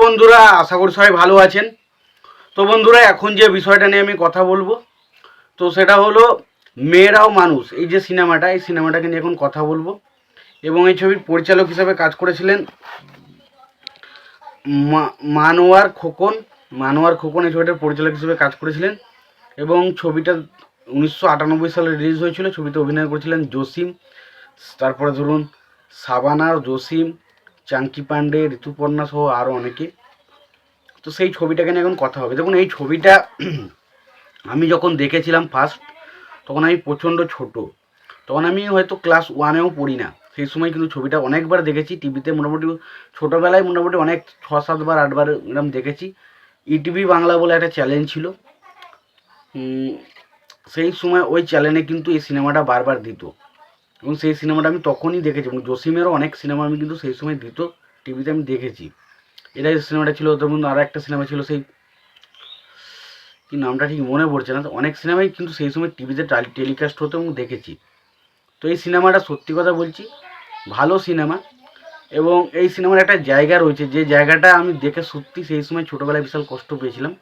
বন্ধুরা, আশা করি সবাই ভালো আছেন। তো বন্ধুরা, এখন যে বিষয়টা নিয়ে আমি কথা বলবো, তো সেটা হলো মেয়েরাও মানুষ। এই যে সিনেমাটা, এই সিনেমাটাকে নিয়ে এখন কথা বলবো। এবং এই ছবির পরিচালক হিসাবে কাজ করেছিলেন মানোয়ার খোকন এই ছবিটার পরিচালক হিসেবে কাজ করেছিলেন। এবং ছবিটা 1998 সালে রিলিজ হয়েছিল। ছবিতে অভিনয় করেছিলেন জসিম, তারপরে ধরুন সাবানা, জসিম, চাঙ্কি পান্ডে, ঋতুপর্ণা সহ আরও অনেকে। তো সেই ছবিটাকে নিয়ে এখন কথা হবে। দেখুন, এই ছবিটা আমি যখন দেখেছিলাম ফার্স্ট, তখন আমি প্রচণ্ড ছোট, তখন আমি হয়তো ক্লাস 1-এও পড়ি না। সেই সময় কিন্তু ছবিটা অনেকবার দেখেছি টিভিতে, মোটামুটি ছোটোবেলায় মোটামুটি অনেক 6-7 বার 8 বার এরকম দেখেছি। ইটিভি বাংলা বলে একটা চ্যানেল ছিল, সেই সময় ওই চ্যানেলে কিন্তু এই সিনেমাটা বারবার দিত। এবং সেই সিনেমাটা আমি তখনই দেখেছি। এবং জসিমেরও অনেক সিনেমা আমি কিন্তু সেই সময় দিত টিভিতে, আমি দেখেছি। এটাই সিনেমাটা ছিল। তেমন আরও একটা সিনেমা ছিল, সেই কি নামটা ঠিক মনে পড়ছে না। তো অনেক সিনেমাই কিন্তু সেই সময় টিভিতে টেলিকাস্ট হতো এবং দেখেছি। তো এই সিনেমাটা সত্যি কথা বলছি ভালো সিনেমা। এবং এই সিনেমার একটা জায়গা রয়েছে, যে জায়গাটা আমি দেখে সত্যি সেই সময় ছোটোবেলায় বিশাল কষ্ট পেয়েছিলাম,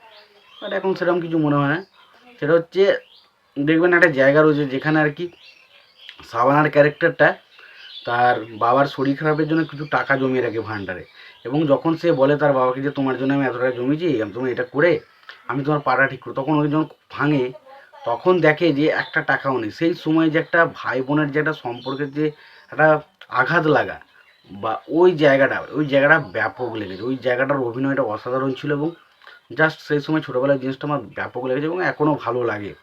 আর এখন সেরকম কিছু মনে হয় না। সেটা হচ্ছে, দেখবেন একটা জায়গা রয়েছে যেখানে আর কি সাবানার ক্যারেক্টারটা তার বাবার শরীর খারাপের জন্য কিছু টাকা জমিয়ে রাখে ভান্ডারে। এবং যখন সে বলে তার বাবাকে যে তোমার জন্য আমি এত টাকা জমিয়েছি, তুমি এটা করে আমি তোমার পাটা ঠিক করি, তখন ওই যখন ভাঙে, তখন দেখে যে একটা টাকাও নেই। সেই সময় যে একটা ভাই বোনের যে একটা সম্পর্কের যে একটা আঘাত লাগা, বা ওই জায়গাটা ব্যাপক লেগেছে। ওই জায়গাটার অভিনয়টা অসাধারণ ছিল। এবং জাস্ট সেই সময় ছোটোবেলার জিনিসটা আমার ব্যাপক লেগেছে এবং এখনও ভালো লাগে।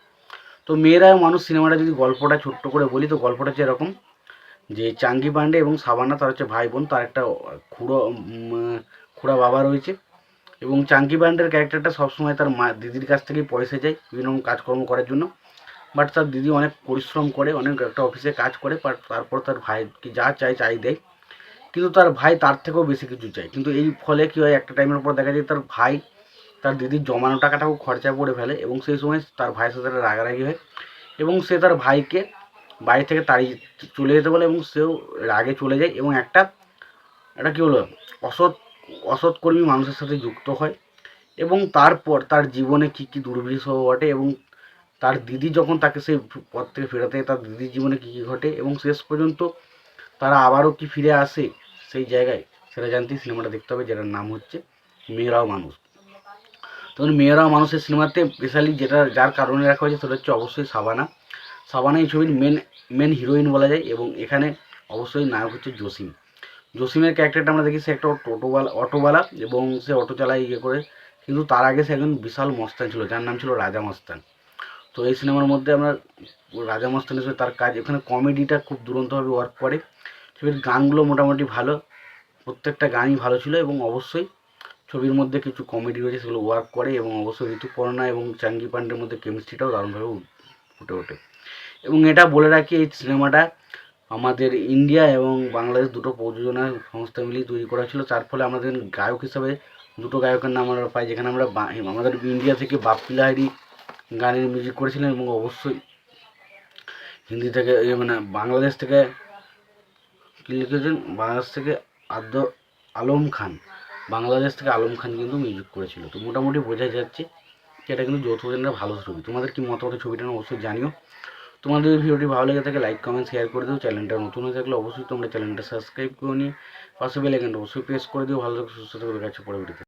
তো মেয়েরাও মানুষ সিনেমাটা যদি গল্পটা ছোট্ট করে বলি, তো গল্পটা হচ্ছে এরকম যে চাঙ্গি পান্ডে এবং সাবানা, তার হচ্ছে ভাই বোন, তার একটা খুড়া বাবা রয়েছে। এবং চাঙ্কি পান্ডের ক্যারেক্টারটা সবসময় তার দিদির কাছ থেকেই পয়সা চায় বিভিন্ন কাজকর্ম করার জন্য। বাট তার দিদি অনেক পরিশ্রম করে, অনেক একটা অফিসে কাজ করে, বাট তারপর তার ভাইকে যা চাই দেয়। কিন্তু তার ভাই তার থেকেও বেশি কিছু চায়। কিন্তু এই ফলে কী হয়, একটা টাইমের পর দেখা যায় তার ভাই তার দিদির জমানো টাকাটাও খরচা করে ফেলে। এবং সেই সময় তার ভাইয়ের সাথে রাগারাগি হয় এবং সে তার ভাইকে বাড়ি থেকে তাড়িয়ে চলে যেতে বলে। এবং সেও রাগে চলে যায় এবং একটা কী বলবো, অসৎকর্মী মানুষের সাথে যুক্ত হয়। এবং তারপর তার জীবনে কী কী দুর্বিষহ ঘটে, এবং তার দিদি যখন তাকে সেই পথ থেকে ফেরাতে, তার দিদির জীবনে কী কী ঘটে, এবং শেষ পর্যন্ত তারা আবারও কি ফিরে আসে সেই জায়গায়, সেটা জানতেই সিনেমাটা দেখতে হবে, যেটার নাম হচ্ছে মেয়েরাও মানুষ। তখন মেয়েরাও মানুষের সিনেমাতে স্পেশালি যার কারণে রাখা হয়েছে সেটা হচ্ছে অবশ্যই সাবানা এই ছবির মেন হিরোইন বলা যায়। এবং এখানে অবশ্যই নায়ক হচ্ছে জসিমের ক্যারেক্টারটা আমরা দেখি, সে একটা অটোওয়ালা এবং সে অটো চালায় করে। কিন্তু তার আগে সে একজন বিশাল মস্তান ছিল, যার নাম ছিল রাজা মস্তান। তো এই সিনেমার মধ্যে আমরা রাজা মস্তান হিসেবে তার কাজ, এখানে কমেডিটা খুব দুরন্তভাবে ওয়ার্ক করে। ছবির গানগুলো মোটামুটি ভালো, প্রত্যেকটা গানই ভালো ছিল। এবং অবশ্যই ছবির মধ্যে কিছু কমেডি রয়েছে, সেগুলো ওয়ার্ক করে। এবং অবশ্যই ঋতুপর্ণা এবং চাঙ্গি পান্ডের মধ্যে কেমিস্ট্রিটাও দারুণভাবে ফুটে ওঠে। এবং এটা বলে রাখি, এই সিনেমাটা আমাদের ইন্ডিয়া এবং বাংলাদেশ দুটো প্রযোজনা সংস্থা মিলিয়ে তৈরি করা ছিল। তার ফলে আমাদের গায়ক হিসাবে দুটো গায়কের নাম আমরা পাই, যেখানে আমরা আমাদের ইন্ডিয়া থেকে বাপ্পি লাহিড়ী গানের মিউজিক করেছিলেন। এবং অবশ্যই হিন্দি থেকে বাংলাদেশ থেকে কী লিখেছেন, বাংলাদেশ থেকে বাংলাদেশ থেকে আলম খান কিন্তু মিউজিক করেছিল। তো মোটামুটি বোঝা যাচ্ছে যে এটা কিন্তু যৌথ প্রযোজনার ভালো ছবি। তোমাদের কি মতামত ছবিটা অবশ্যই জানিও। তোমাদের ভিডিওটি ভালো লেগে থাকে লাইক কমেন্ট শেয়ার করে দিও। চ্যানেলটা নতুন হয়ে থাকলে অবশ্যই তোমরা চ্যানেলটা সাবস্ক্রাইব করে নিয়ে পাশে বেল আইকনটা অবশ্যই প্রেস করে দিও। ভালো থাকো, সুস্থ থাকো, দেখা হচ্ছে পরবর্তীতে।